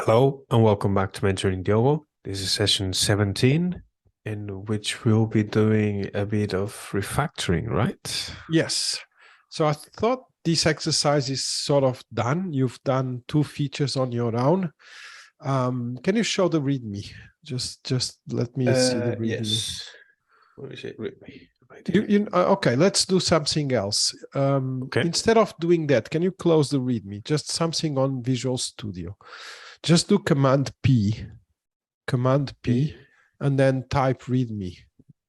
Hello and welcome back to Mentoring Diogo. This is session 17, in which we'll be doing a bit of refactoring, right? Yes. So I thought this exercise is sort of done. You've done two features on your own. Can you show the README? Just let me see the README. Yes. Where is it? README. Right. Okay, let's do something else. Okay. Instead of doing that, can you close the README? Just something on Visual Studio. Just do Command P, and then type README.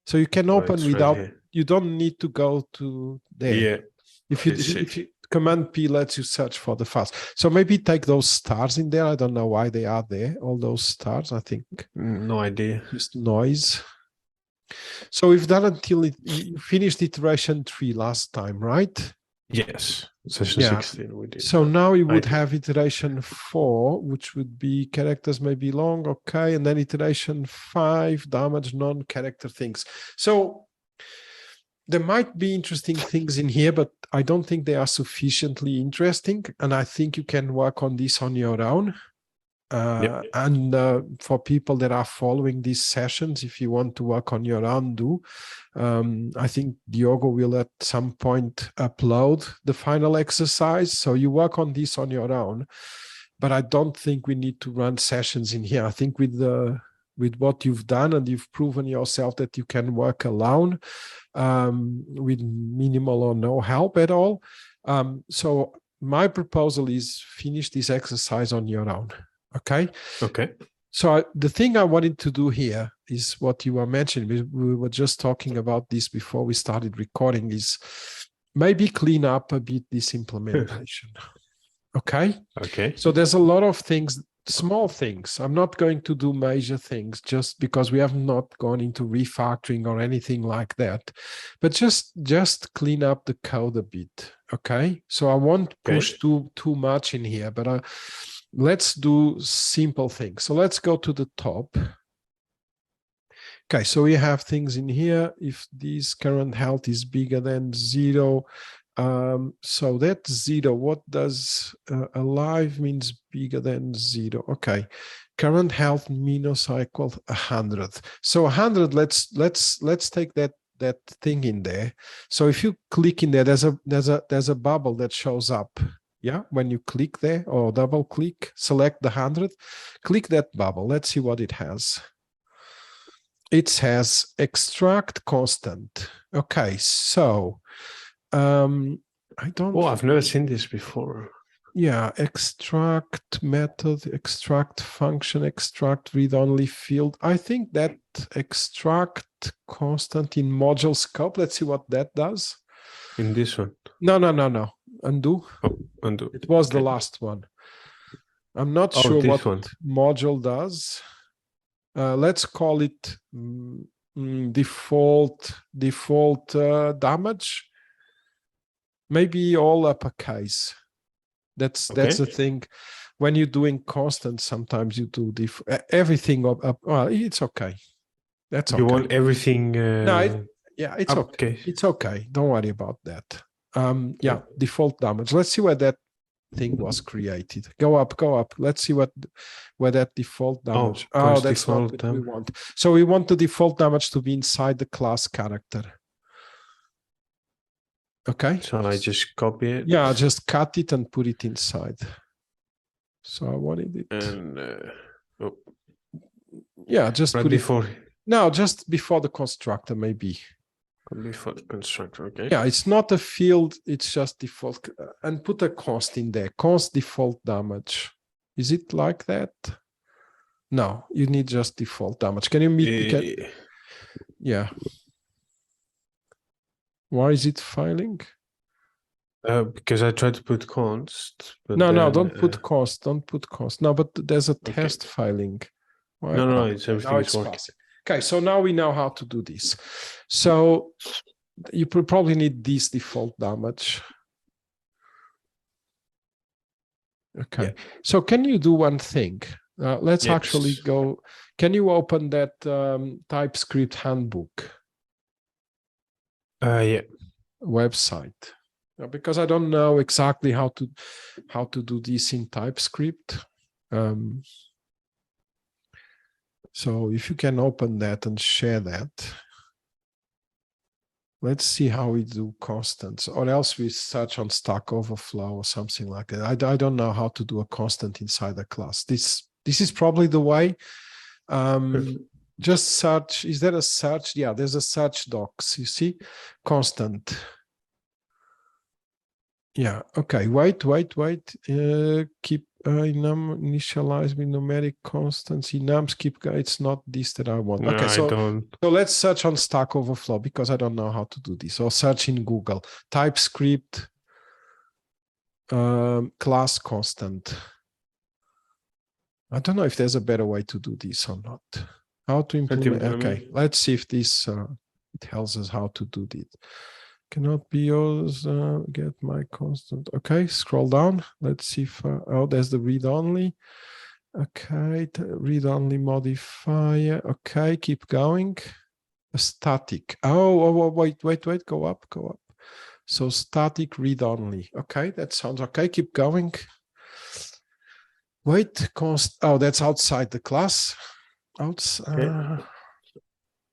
So you can open without, you don't need to go to there. Yeah. If you Command P lets you search for the files. So maybe take those stars in there. I don't know why they are there. All those stars, I think. No idea. Just noise. So we've done until you finished iteration 3 last time, right? Yes. Session 16 we did. So now you would have iteration 4, which would be characters may be long, okay, and then iteration 5, damage non-character things. So there might be interesting things in here, but I don't think they are sufficiently interesting, and I think you can work on this on your own. And for people that are following these sessions, if you want to work on your own, do. I think Diogo will at some point upload the final exercise. So you work on this on your own, but I don't think we need to run sessions in here. I think with what you've done and you've proven yourself that you can work alone with minimal or no help at all. So my proposal is finish this exercise on your own. Okay. So the thing I wanted to do here is what you were mentioning. We were just talking about this before we started recording, is maybe clean up a bit this implementation. Okay. So there's a lot of things, small things. I'm not going to do major things just because we have not gone into refactoring or anything like that, but just clean up the code a bit. Okay. So I won't push too much in here, but let's do simple things. So let's go to the top. Okay, so we have things in here. If this current health is bigger than 0, so that's 0. What does alive means bigger than 0? Okay, current health minus or equal 100. So 100. Let's take that thing in there. So if you click in there, there's a bubble that shows up. Yeah, when you click there or double click, select the 100, click that bubble. Let's see what it has. It has extract constant. Okay, so I don't. Oh, I've never seen this before. Yeah, extract method, extract function, extract read-only field. I think that extract constant in module scope. Let's see what that does. In this one? No. Undo. Oh, undo. It was the last one. I'm not sure what module does. Let's call it default damage. Maybe all uppercase. That's the thing. When you're doing constant, sometimes you do everything up. Well, it's okay. That's okay. You want everything? No, it's okay. It's okay. Don't worry about that. Default damage. Let's see where that thing was created. Go up. Let's see where that default damage. Oh, that's not what we want. So we want the default damage to be inside the class character. Okay. So I just copy it. Yeah, just cut it and put it inside. So I wanted it. And just right put before. No, just before the constructor, maybe. Before the constructor, okay. Yeah, it's not a field, it's just default. And put a const in there. Const default damage. Is it like that? No, you need just default damage. Can you meet? Yeah. Why is it failing? Because I tried to put const. But no, don't put const. Don't put const. No, but there's a test failing. Why? No, it's everything is working. Passing. Okay, so now we know how to do this. So you probably need this default damage. Okay, so can you do one thing? Let's actually go. Can you open that TypeScript handbook? Website. Because I don't know exactly how to do this in TypeScript. So if you can open that and share that. Let's see how we do constants, or else we search on Stack Overflow or something like that. I don't know how to do a constant inside a class. This is probably the way. Just search. Is there a search? Yeah, there's a search docs. You see, constant. Yeah. Okay. Wait. Keep initialize with numeric constants. Enums keep. It's not this that I want. No, Okay. I don't. So let's search on Stack Overflow because I don't know how to do this. Or search in Google. TypeScript class constant. I don't know if there's a better way to do this or not. How to implement? Okay, let's see if this tells us how to do this. Cannot be yours. Get my constant. Okay, scroll down. Let's see if oh, there's the read only. Okay, read only modifier. Okay, keep going. A static. Oh, wait. Go up. So static read only. Okay, that sounds okay. Keep going. Wait, oh, that's outside the class. Okay.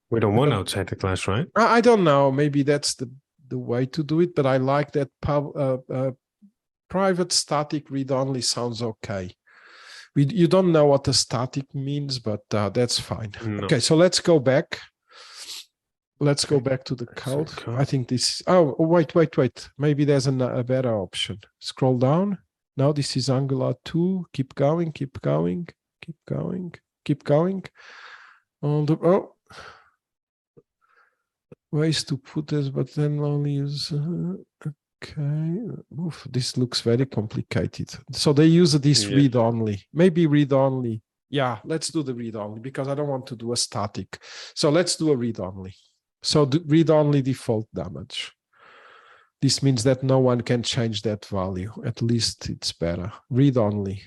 We don't want outside the class, right? I don't know. Maybe that's the way to do it, but I like that private static read only sounds okay. You don't know what the static means, but that's fine. No. Okay, so let's go back. Let's go back to the code. I think this. Oh, wait. Maybe there's a better option. Scroll down. Now this is Angular 2. Keep going. Oh, ways to put this, but then only use. Okay. Oof, this looks very complicated. So they use this read only. Maybe read only. Yeah, let's do the read only because I don't want to do a static. So let's do a read only. So read only default damage. This means that no one can change that value. At least it's better. Read only.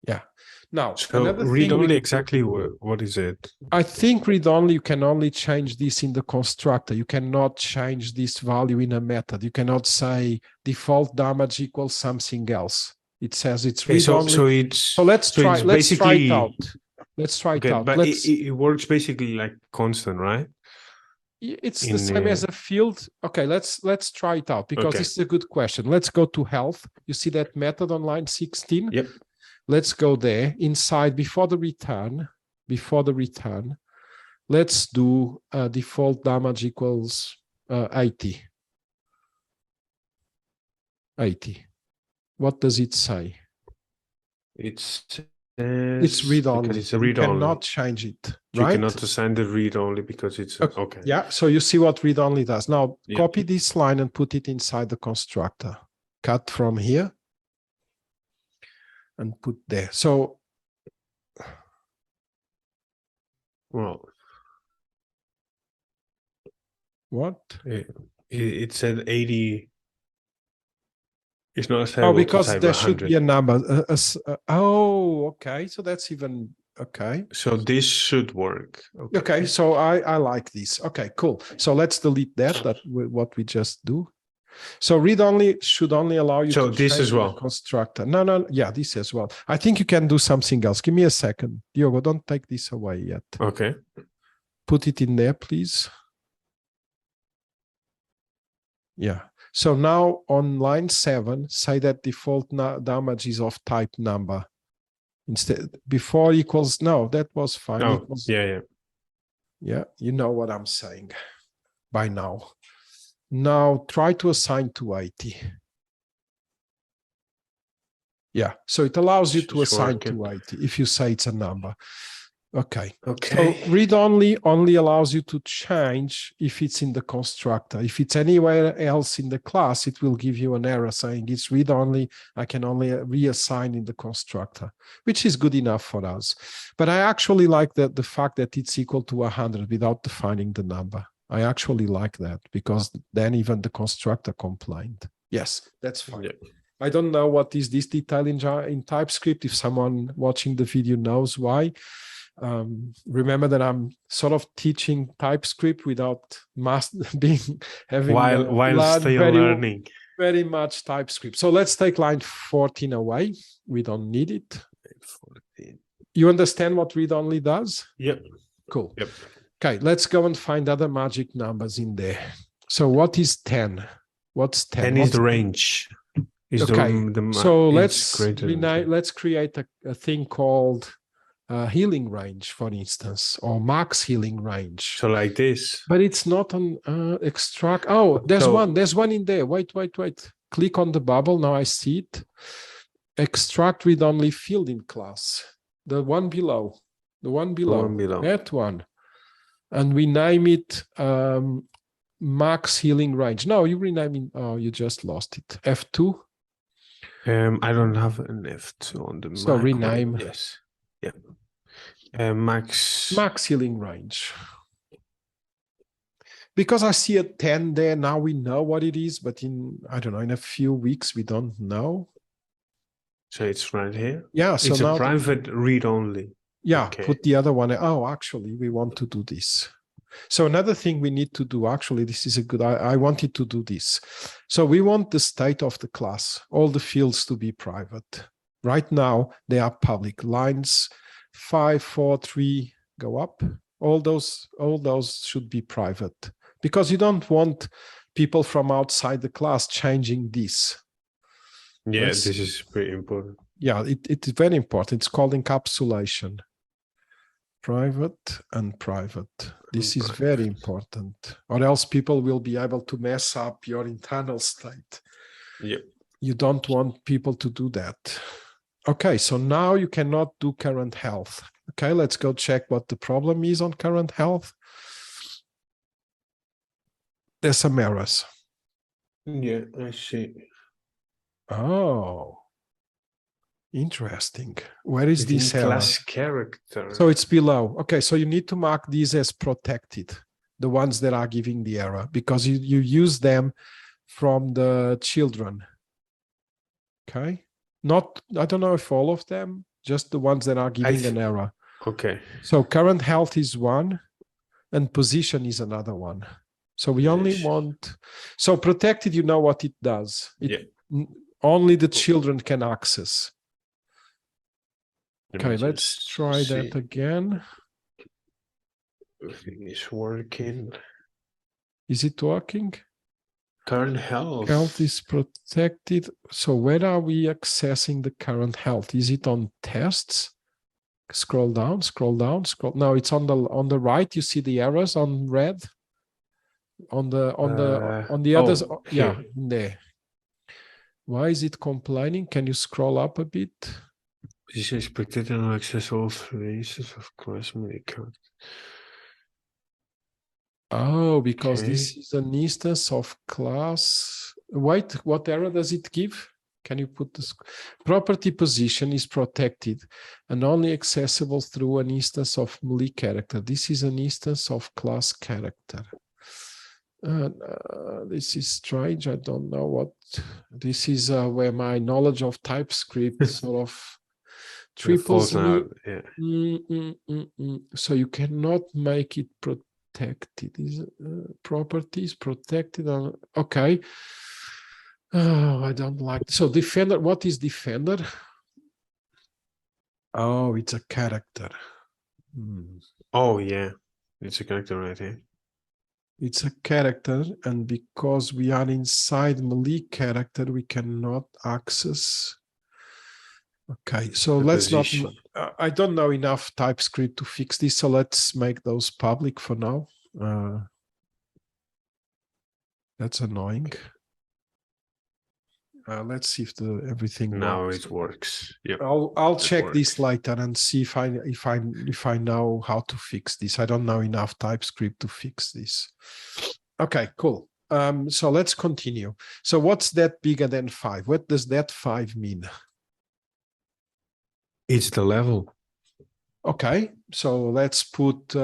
Yeah. Now, so read only exactly what is it? I think read only, you can only change this in the constructor. You cannot change this value in a method. You cannot say default damage equals something else. It says it's read only. So let's try it out. Let's try it out. But it works basically like constant, right? It's the same as a field. Okay, let's try it out because this is a good question. Let's go to health. You see that method on line 16? Yep. Let's go there inside before the return. Let's do default damage equals 80. 80. What does it say? It's read only. It's a read only. You cannot change it. You right? cannot assign the read only because it's okay. Yeah. So you see what read only does. Now copy this line and put it inside the constructor. Cut from here and put there. So, well, what? It said 80. It's not a because there 100. Should be a number. Oh, okay. So that's even okay. So this should work. Okay. So I like this. Okay, cool. So let's delete that. That's what we just do. So read only should only allow you to this as well. Constructor. No. Yeah, this as well. I think you can do something else. Give me a second. Diogo, don't take this away yet. Okay. Put it in there, please. Yeah. So now on line 7, say that default damage is of type number. Instead, before equals, no, that was fine. Oh, equals, yeah. Yeah, you know what I'm saying by now. Now try to assign to 80. Yeah, so it allows you to assign to 80 if you say it's a number. Okay. So read only allows you to change if it's in the constructor. If it's anywhere else in the class, it will give you an error saying it's read only. I can only reassign in the constructor, which is good enough for us. But I actually like the fact that it's equal to 100 without defining the number. I actually like that because then even the constructor complained. Yes, that's fine. Yeah. I don't know what is this detail in TypeScript. If someone watching the video knows why. Remember that I'm sort of teaching TypeScript without having while still learning very much TypeScript. So let's take line 14 away. We don't need it. 14. You understand what read-only does? Yep. Cool. Yep. Okay, let's go and find other magic numbers in there. So what is 10? What's 10? 10 is the range. Is okay, so let's create a thing called healing range, for instance, or max healing range. So like this. But it's not on extract. Oh, there's one in there. Wait. Click on the bubble. Now I see it. Extract read-only field in class. The one below. That one. And we name it max healing range. No, you rename it. Oh, you just lost it. F2. I don't have an F2 on the so Mac. rename. Yes. Yep. Max healing range. Because I see a 10 there, now we know what it is, but in a few weeks we don't know. So it's right here. Yeah, so it's a private read-only. Yeah, okay. Put the other one. Oh, actually, we want to do this. So another thing we need to do, actually, this is a good, I wanted to do this. So we want the state of the class, all the fields to be private. Right now, they are public. Lines 5, 4, 3 go up. All those should be private because you don't want people from outside the class changing this. Yeah, this is pretty important. Yeah, it's very important. It's called encapsulation. Private and private. This is very important, or else people will be able to mess up your internal state. Yep. You don't want people to do that. Okay, so now you cannot do current health. Okay, let's go check what the problem is on current health. There's some errors. Yeah, I see. Oh. Interesting. Where is this error? Class character. So it's below. Okay, so you need to mark these as protected, the ones that are giving the error, because you use them from the children. Okay. I don't know if all of them, just the ones that are giving an error. Okay. So current health is one and position is another one. So we only want, so protected, you know what it does. Only the children can access. Okay, let's try that again. Everything is working. Is it working? Current health. Health is protected. So where are we accessing the current health? Is it on tests? Scroll down. No, it's on the right. You see the errors on red. On the others. Yeah, there. Why is it complaining? Can you scroll up a bit? Position is protected and accessible for the instance of class character. Oh, because this is an instance of class. Wait, what error does it give? Can you put this? Property position is protected and only accessible through an instance of melee character. This is an instance of class character. This is strange. I don't know what. This is where my knowledge of TypeScript sort of triples me. So you cannot make it protected. Is properties protected? Okay. Oh, I don't like. So defender. What is defender? Oh, it's a character. Oh yeah, it's a character right here. It's a character, and because we are inside melee character, we cannot access. Okay, so let's position. Not. I don't know enough TypeScript to fix this, so let's make those public for now. That's annoying. Let's see if everything works. Now it works. Yep. I'll check this later and see if I know how to fix this. I don't know enough TypeScript to fix this. Okay, cool. So let's continue. So what's that bigger than 5? What does that 5 mean? It's the level. Okay, so let's put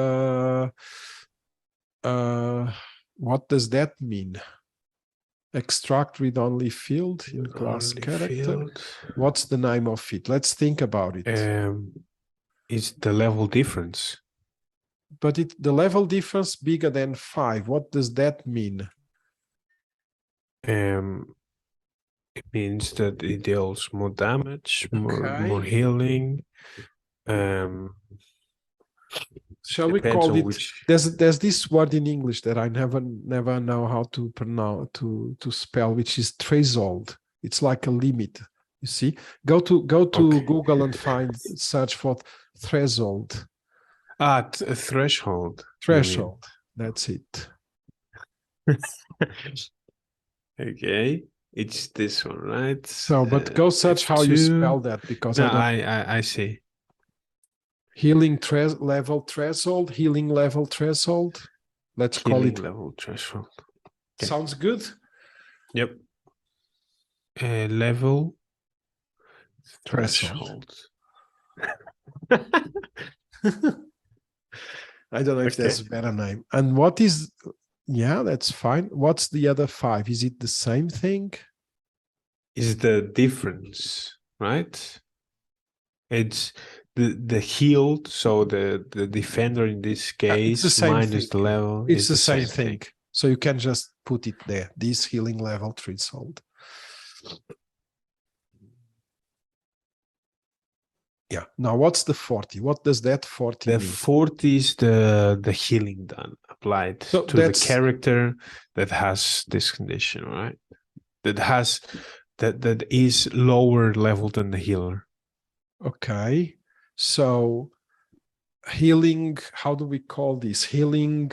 what does that mean? Extract read-only field in class character. What's the name of it? Let's think about it. It's the level difference. But the level difference bigger than 5. What does that mean? It means that it deals more damage, more healing, Shall we Depends call on it? which. There's this word in English that I never know how to pronounce to spell, which is threshold. It's like a limit. You see, go to Okay. Google and search for threshold. A threshold, you mean? Threshold. That's it. Okay, it's this one, right? So, but go search how you F2. spell that because No, I don't. I see. Healing level threshold. Healing level threshold. Let's call Healing it. level threshold. Okay. Sounds good. Yep. Level Threshold. threshold. I don't know if there's Okay. a better name. And what is, yeah, that's fine. What's the other 5? Is it the same thing? Is the difference, right? It's the healed, so the defender in this It's the case same thing. minus the level It's is the the same same thing. thing. So you can just put it there. This healing level threshold. Yeah. Now what's the 40? What does that 40 The mean? 40 is the healing done applied So to the that's character that has this condition, right? That is lower level than the healer. okay. So healing, how do we call this? Healing.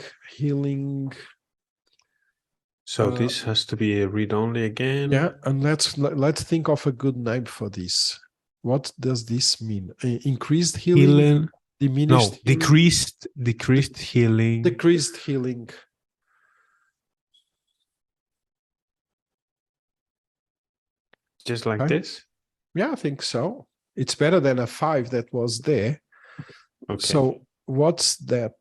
So this has to be a read-only again. Yeah, and let's think of a good name for this. What does this mean? Increased healing, Healing. diminished No, healing, decreased healing. decreased healing. Just like Okay. this. Yeah, I think so. It's better than a 5 that was there. Okay. So what's that?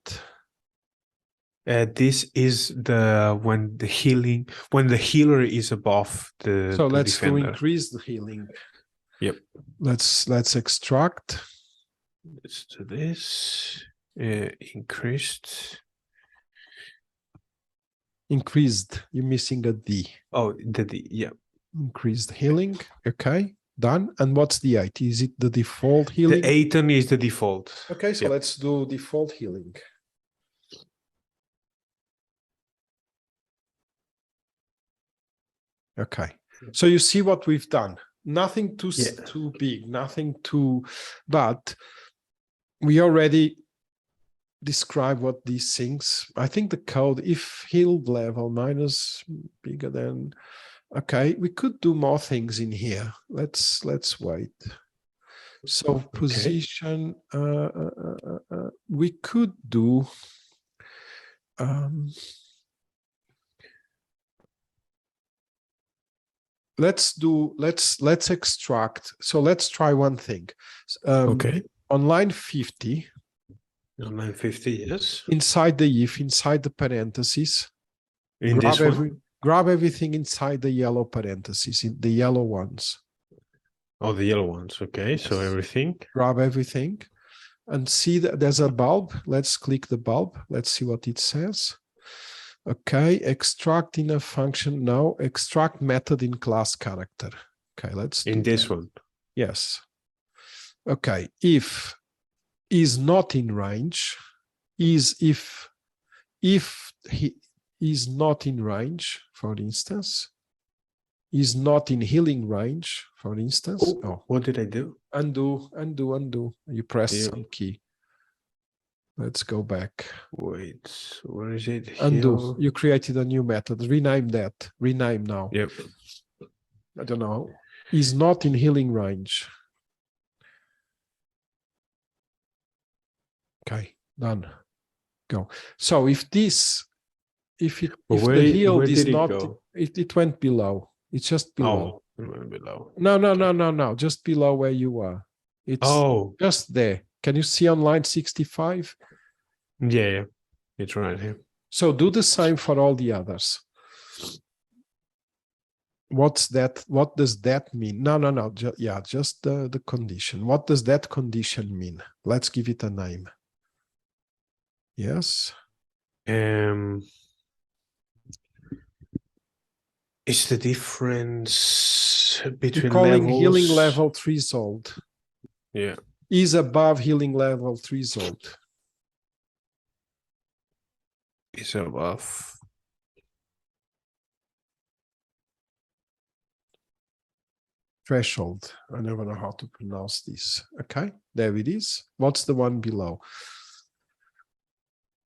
This is when the healer is above the Let's defender. do increased healing. Yep. Let's extract. Let's do this. Increased. Increased. You're missing a D. Oh, the D. Yeah. Increased healing. Okay, done. And what's the 8? Is it the default healing? The 8 is the default. Okay, so let's do default healing. Okay, so you see what we've done. Nothing too big, nothing too, but we already describe what these things. I think the code, if healed level minus bigger than, okay, we could do more things in here. Let's wait. So position, we could do. Let's extract. So let's try one thing. Okay. On line 50. On line 50, yes. Inside the if, inside the parentheses. In this one? Grab everything inside the yellow parentheses, in the yellow ones. Oh, the yellow ones. Okay, yes. So everything. Grab everything. And see that there's a bulb. Let's click the bulb. Let's see what it says. Okay, extract in a function. No, extract method in class character. Okay, let's do this one. Yes. Okay, if is not in range, if he is not in range, for instance, is not in healing range, for instance. Oh, what did I do? Undo. You press some key. Let's go back. Wait, where is it? Undo. You created a new method. Rename that. Rename now. Yep. I don't know. Is not in healing range. Okay, done. Go. So if the healed is not, it went below. It's just below. Oh, it went below. No. Just below where you are. It's just there. Can you see on line 65? Yeah. It's right here. So do the same for all the others. What's that? What does that mean? No. Just the condition. What does that condition mean? Let's give it a name. Yes. Is the difference between calling levels? Healing level threshold. Yeah. is above healing level threshold. Is above. Threshold. I never know how to pronounce this. Okay, there it is. What's the one below?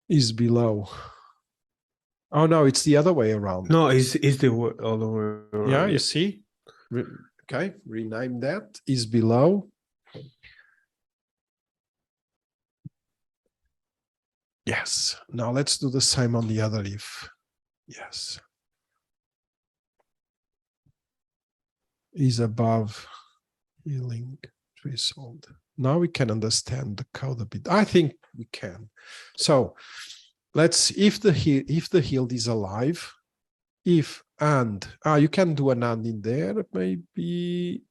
Is below. Oh no, it's the other way around. No, is the other way around? Yeah, you see? Okay, rename that. Is below. Yes. Now let's do the same on the other if. Yes. Is above healing threshold. Now we can understand the code a bit. I think we can. So let's if the healed is alive, if and you can do an and in there, maybe.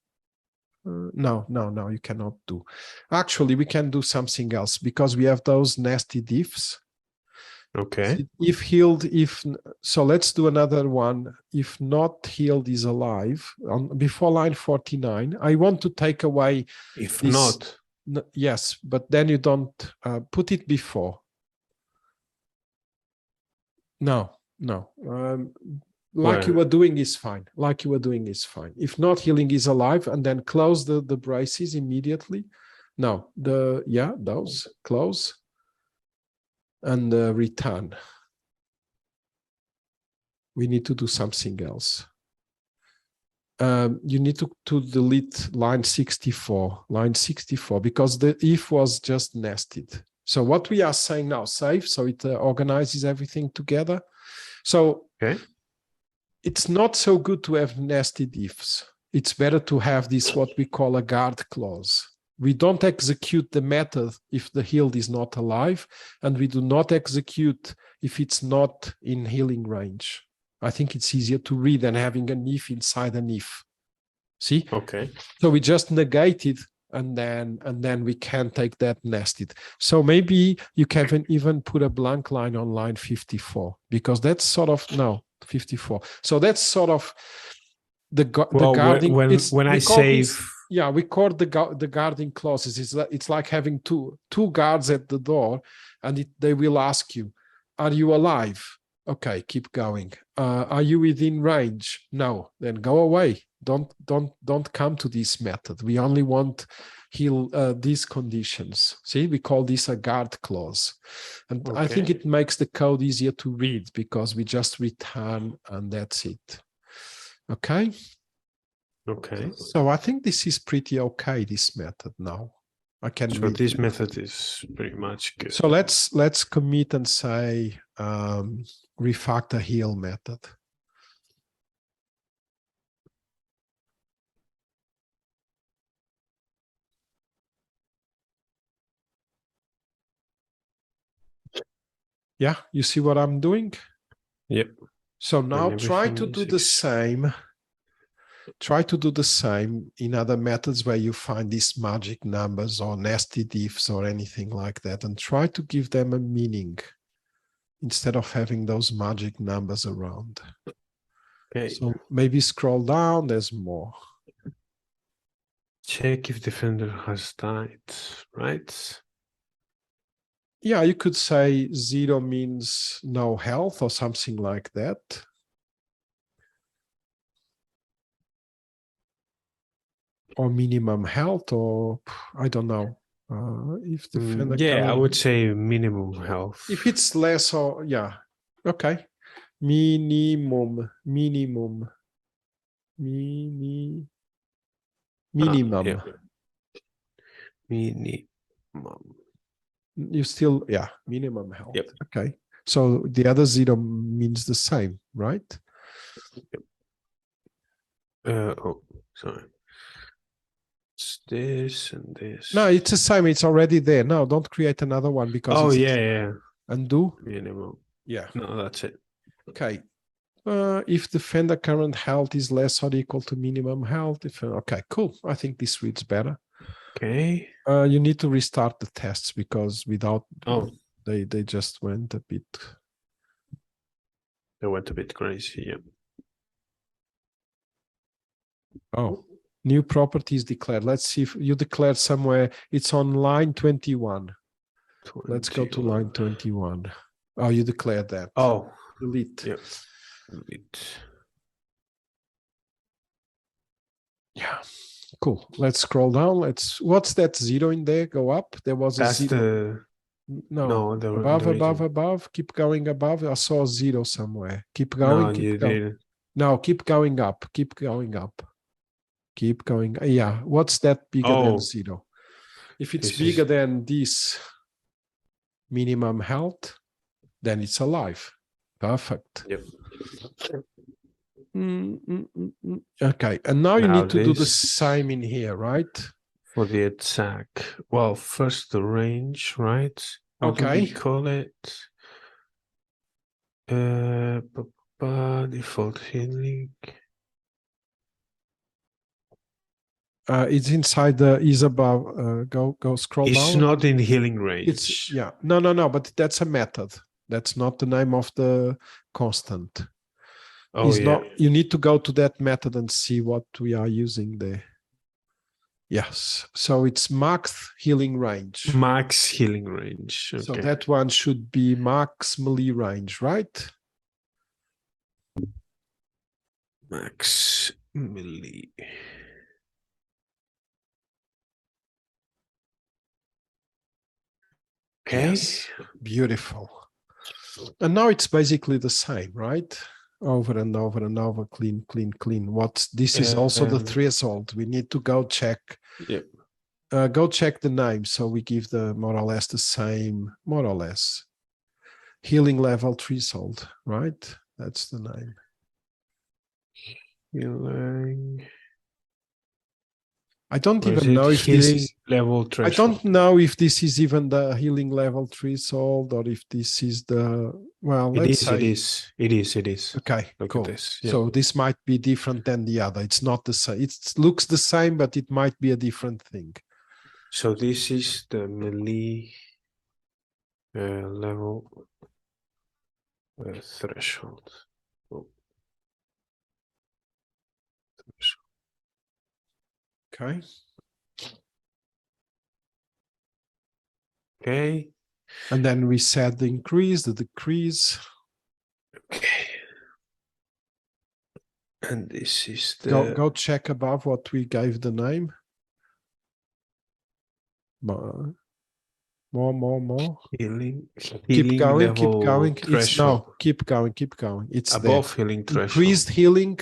No, you cannot do. Actually, we can do something else because we have those nested ifs. Okay. If healed, so let's do another one. If not healed is alive before line 49. I want to take away If this. not. Yes, but then you don't put it before. No. Like you were doing is fine. Like you were doing is fine. If not, healing is alive, and then close the braces immediately. No, those close and return. We need to do something else. You need to delete line 64, because the if was just nested. So what we are saying now, save, so it organizes everything together. So okay. It's not so good to have nested ifs. It's better to have this, what we call a guard clause. We don't execute the method if the healed is not alive, and we do not execute if it's not in healing range. I think it's easier to read than having an if inside an if. See? Okay. So we just negate it, and then we can take that nested. So maybe you can even put a blank line on line 54, because that's sort of, no, 54. So that's sort of the guarding. When I save, we call the guarding clauses. It's like having two guards at the door, and they will ask you, "Are you alive?" Okay, keep going. Are you within range? No, then go away. Don't come to this method. We only want heal these conditions. See, we call this a guard clause, and okay. I think it makes the code easier to read because we just return and that's it. Okay. Okay. So I think this is pretty okay. This method now. I can. So this method is pretty much good. So let's commit and say refactor heal method. Yeah, you see what I'm doing? Yep. So now try to do the same. Try to do the same in other methods where you find these magic numbers or nested ifs or anything like that, and try to give them a meaning instead of having those magic numbers around. Okay. So maybe scroll down, there's more. Check if defender has died, right? Yeah, you could say 0 means no health or something like that. Or minimum health, or I don't know. If the I would say minimum health. If it's less, or okay, minimum. Minimum. You still, minimum health. Yep. Okay. So the other 0 means the same, right? Yep. Sorry. It's this and this. No, it's the same. It's already there. No, don't create another one because undo. Minimum. Yeah. No, that's it. Okay. If defender current health is less or equal to minimum health. Okay, cool. I think this reads better. Okay. You need to restart the tests because without they just went a bit. They went a bit crazy, yeah. Oh, New properties declared. Let's see if you declared somewhere. It's on line 21. Let's go to line 21. Oh, you declared that. Oh, delete. Yep. Delete. Yeah. Cool. Let's scroll down. What's that 0 in there? Go up. There was a That's 0. No, above. Keep going above. I saw a 0 somewhere. Keep going. No, you didn't. No, keep going up. Keep going up. Keep going. Yeah. What's that bigger than 0? If it's bigger than this minimum health, then it's alive. Perfect. Yep. Okay. And now you need to do the same in here, right? For the attack. Well, first the range, right? What do we call it? Default healing. It's inside the is above. Go scroll down. It's not in healing range. No. But that's a method. That's not the name of the constant. Oh, yeah. You need to go to that method and see what we are using there. Yes. So it's max healing range. Max healing range. Okay. So that one should be max melee range, right? Max melee. Okay. Yes. Beautiful. And now it's basically the same, right? Over and over and over, clean. This is also the threshold. We need to go check. Yep. Go check the name. So we give the more or less the same, more or less. Healing level threshold, right? That's the name. Healing. I don't even know if this is level threshold. I don't know if this is even the healing level threshold or if this is the let's say it is. Okay, Look cool. at this. Yeah. So this might be different than the other. It's not the same. It looks the same, but it might be a different thing. So this is the melee level threshold. Okay. Okay. And then we set the increase, the decrease. Okay. And this is the go check above what we gave the name. More. Healing keep going. threshold. Keep going. It's above there. Healing threshold. Increased healing,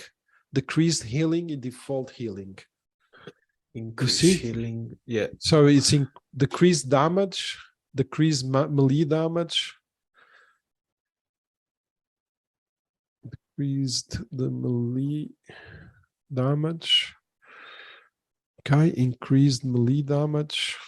decreased healing, and default healing. Increased healing, yeah. So it's in decreased damage, decreased melee damage. Decreased the melee damage. Okay, increased melee damage.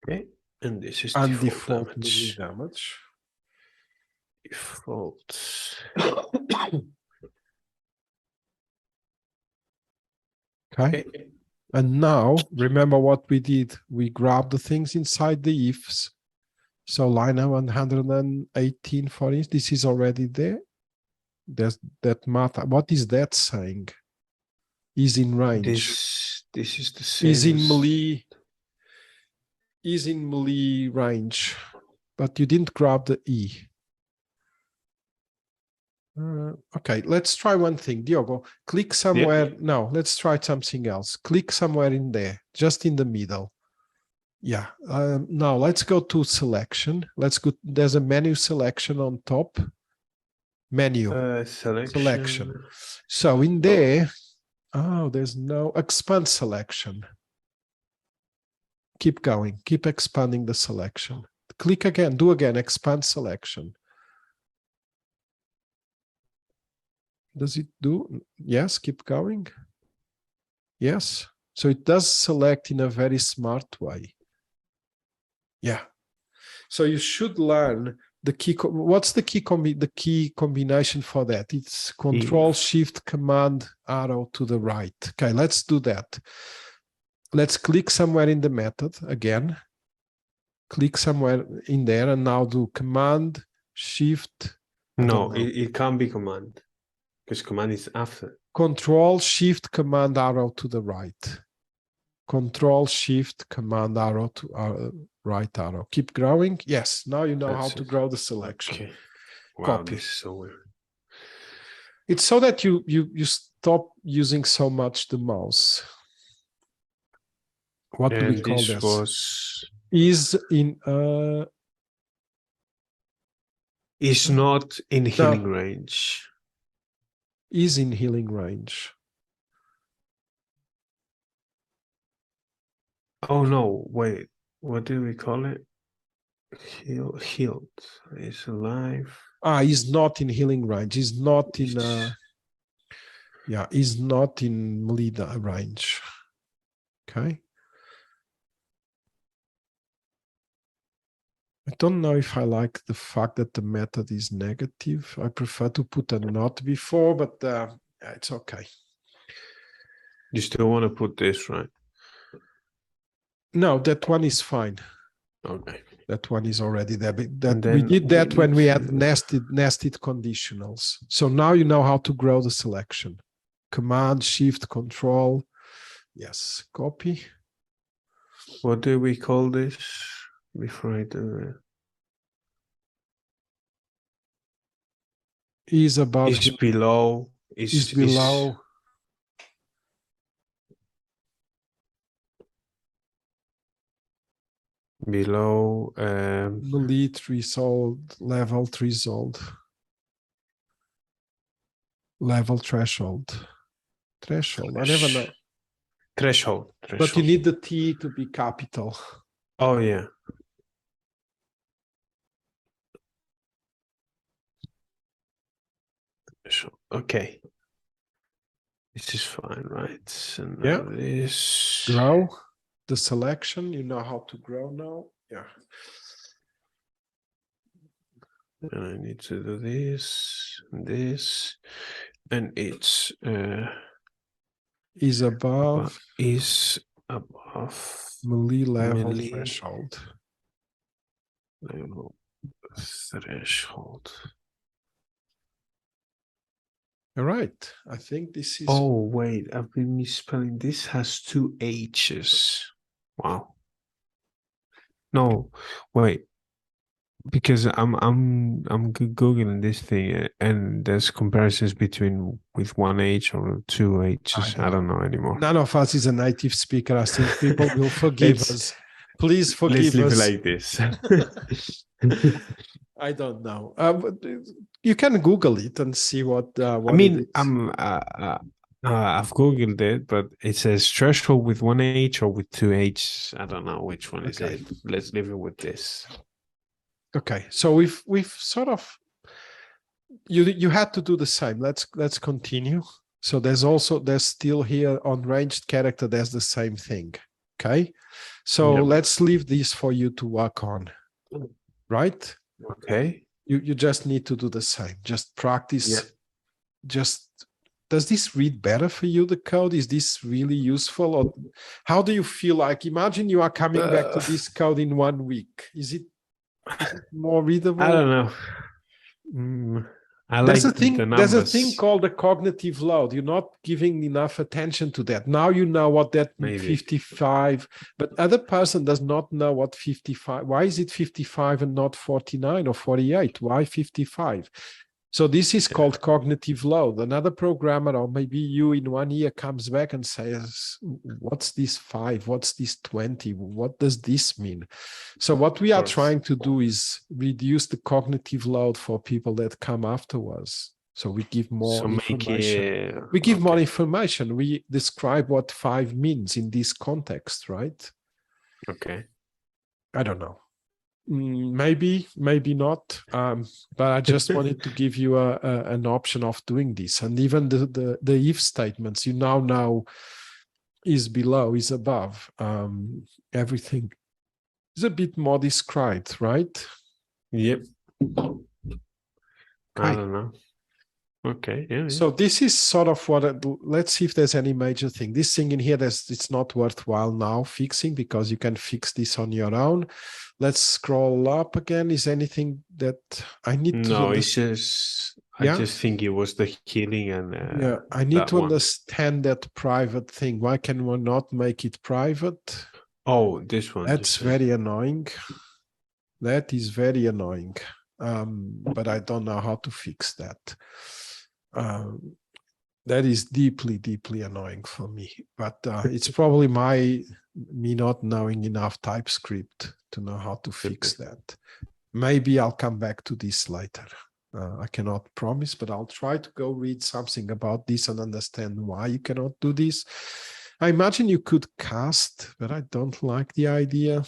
Okay, and this is default melee damage. Default. Okay. And now, remember what we did. We grabbed the things inside the ifs. So line 118, for instance, this is already there. There's that math. What is that saying? Is in range. This is the same. Is in melee range. But you didn't grab the E. Okay, let's try one thing. Diogo, click somewhere. Yep. No, let's try something else. Click somewhere in there, just in the middle. Yeah. Now let's go to selection. Let's go. There's a menu selection on top. Menu. Selection. So in there, there's no expand selection. Keep going. Keep expanding the selection. Click again. Do again. Expand selection. Does it do? Yes, keep going. Yes. So it does select in a very smart way. Yeah. So you should learn the key. What's the key combination for that? It's Control Shift Command arrow to the right. Okay, let's do that. Let's click somewhere in the method again. click somewhere in there and now do Command, Shift. No, it can't be command because command is after. Control, Shift, Command, arrow to the right. Control, Shift, Command, arrow to right arrow. Keep growing. Yes, now you know how to grow the selection. Okay. Wow, Copy. this is so weird. It's so that you stop using so much the mouse. What do we call this? Was Is in is not in healing range. Is in healing range. Oh no, wait. What do we call it? Healed. Is alive. Is not in healing range. Is not in is not in melee range. Okay. I don't know if I like the fact that the method is negative. I prefer to put a not before, but it's okay. You still want to put this, right? No, that one is fine. Okay. That one is already there. We did that when we had nested conditionals. So now you know how to grow the selection. Command, Shift, Control. Yes, copy. What do we call this before I do it? Is above. Is below. Is below. Below melee threshold, level threshold. Level threshold. Threshold. I never know. Threshold. But you need the T to be capital. Oh yeah. Okay. This is fine, right? So now this. Grow the selection. You know how to grow now. Yeah. And I need to do this, and it's is above melee level threshold. Level threshold. All right. I think this is. Oh wait, I've been misspelling. This has two H's. Wow. No, wait. Because I'm googling this thing and there's comparisons between with one H or two H's. I don't know anymore. None of us is a native speaker. I think people will forgive us. Please forgive us. Let's leave it like this. I don't know. You can Google it and see what I mean, I've googled it, but it says threshold with one H or with two H's. I don't know which one is it. Let's leave it with this. Okay, so we've sort of you had to do the same. Let's continue. So there's still here on ranged character. There's the same thing. Okay, so let's leave this for you to work on. Right? Okay. You just need to do the same. Just practice. Just does this read better for you, the code? Is this really useful? Or how do you feel like? Imagine you are coming back to this code in 1 week. Is it more readable? I don't know. There's a thing called a cognitive load. You're not giving enough attention to that. Now you know what that 55, but other person does not know what 55. Why is it 55 and not 49 or 48? Why 55? So this is called cognitive load. Another programmer, or maybe you in 1 year, comes back and says, what's this 5? What's this 20? What does this mean? So what we are trying to do is reduce the cognitive load for people that come afterwards. So we give more information. We give more information. We describe what 5 means in this context, right? Okay. I don't know. Maybe not, but I just wanted to give you an option of doing this. And even the if statements, you now know is below, is above. Everything is a bit more described, right? Yep. Okay. I don't know. Okay, yeah, yeah. So this is sort of what, let's see if there's any major thing. This thing in here, it's not worthwhile now fixing because you can fix this on your own. Let's scroll up again. Is anything that I need to No, it's understand? just, I Yeah, just think it was the healing and yeah. I need that to one. understand that private thing. Why can we not make it private? Oh, this one, you That's say. very annoying. That is very annoying. But I don't know how to fix that. That is deeply, deeply annoying for me. But it's probably me not knowing enough TypeScript to know how to fix that. Maybe I'll come back to this later. I cannot promise, but I'll try to go read something about this and understand why you cannot do this. I imagine you could cast, but I don't like the idea.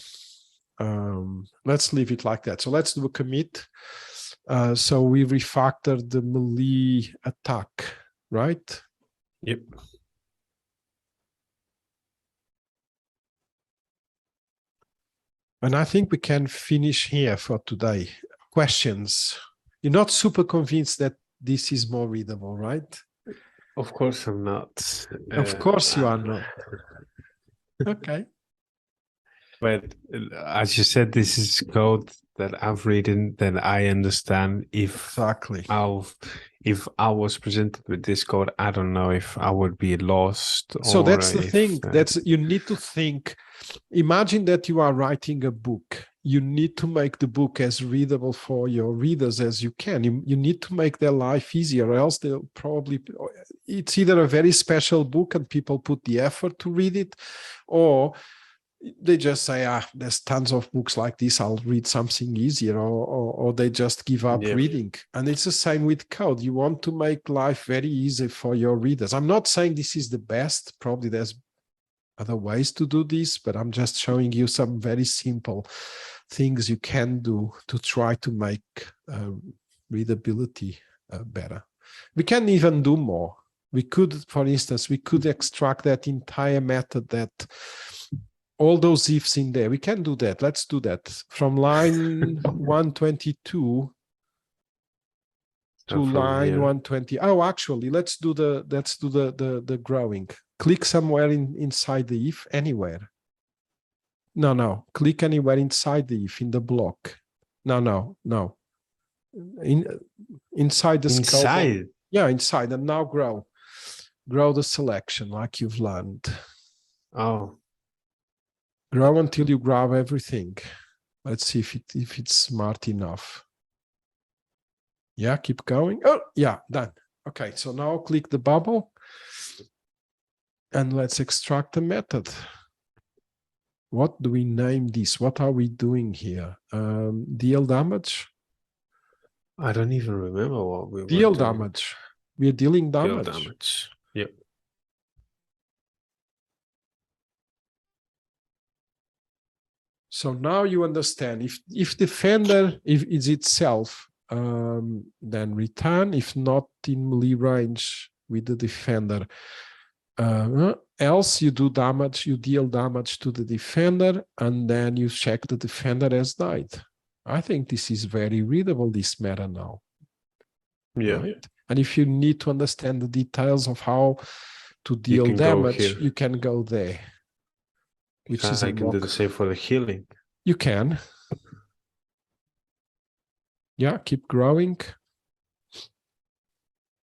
Let's leave it like that. So let's do a commit. So we refactored the melee attack, right? Yep. And I think we can finish here for today. Questions? You're not super convinced that this is more readable, right? Of course I'm not. Of course you are not. Okay. But as you said, this is code that I've written that I understand. Exactly. If I was presented with this code, I don't know if I would be lost So or that's the if thing. You need to think. Imagine that you are writing a book. You need to make the book as readable for your readers as you can. You need to make their life easier, or else they'll probably, it's either a very special book and people put the effort to read it, or they just say, there's tons of books like this, I'll read something easier, or they just give up reading. And it's the same with code. You want to make life very easy for your readers. I'm not saying this is the best. Probably there's other ways to do this, but I'm just showing you some very simple things you can do to try to make readability better. We can even do more. We could, for instance, we could extract that entire method, that all those ifs in there. We can do that. Let's do that from line 122 to line here. 120. Oh, actually, let's do the growing. Click somewhere inside the if, anywhere. No. Click anywhere inside the if in the block. No. Inside the scope. Inside. Yeah, inside. And now grow. Grow the selection like you've learned. Oh. Grow until you grab everything. Let's see if it's smart enough. Yeah, keep going. Oh, yeah, done. Okay, so now click the bubble and let's extract the method. What do we name this? What are we doing here? Deal damage? I don't even remember what we were Deal doing. damage. We're dealing damage. Deal damage. Yep. So now you understand. If defender is itself, then return. If not in melee range with the defender, else you do damage, you deal damage to the defender, and then you check the defender has died. I think this is very readable, this meta now. Yeah. Right? And if you need to understand the details of how to deal damage, you can go there. Which is I can do the same for the healing. You can. Yeah, keep growing.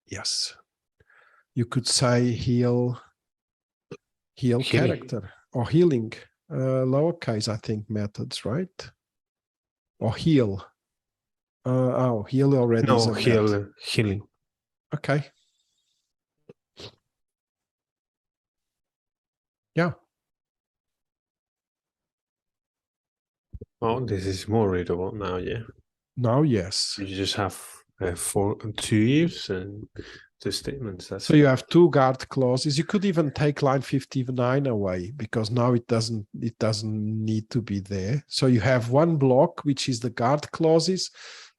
Yes. You could say heal character or healing. Lowercase, I think, methods, right? Or heal. Heal already is a method. Healing. Okay. Yeah. Oh, this is more readable now, yeah. Now, yes. You just have two ifs and two statements. So you have two guard clauses. You could even take line 59 away because now it doesn't need to be there. So you have one block which is the guard clauses,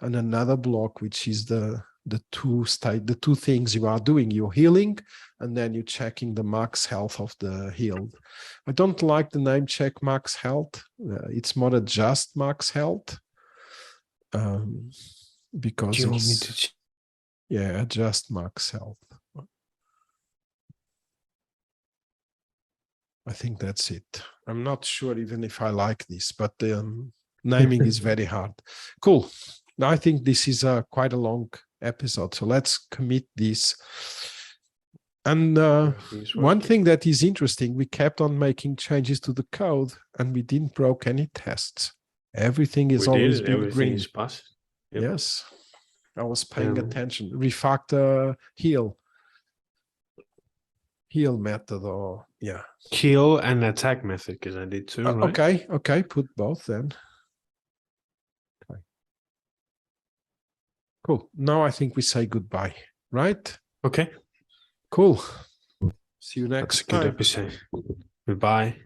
and another block which is the two things you are doing. You're healing, and then you're checking the max health of the healed. I don't like the name check max health. It's more a just max health. Because do you want me to Yeah, adjust max health. I think that's it. I'm not sure even if I like this, but naming is very hard. Cool. Now I think this is quite a long episode, so let's commit this. And one thing that is interesting, we kept on making changes to the code and we didn't broke any tests. Everything is always been everything green. is passed. Yep. Yes, I was paying attention. Refactor heal method, or yeah, Kill and attack method, because I did too, right? Okay, put both then. Okay. Cool. Now I think we say goodbye, right? Okay. Cool. See you next That's a good time. episode. Goodbye.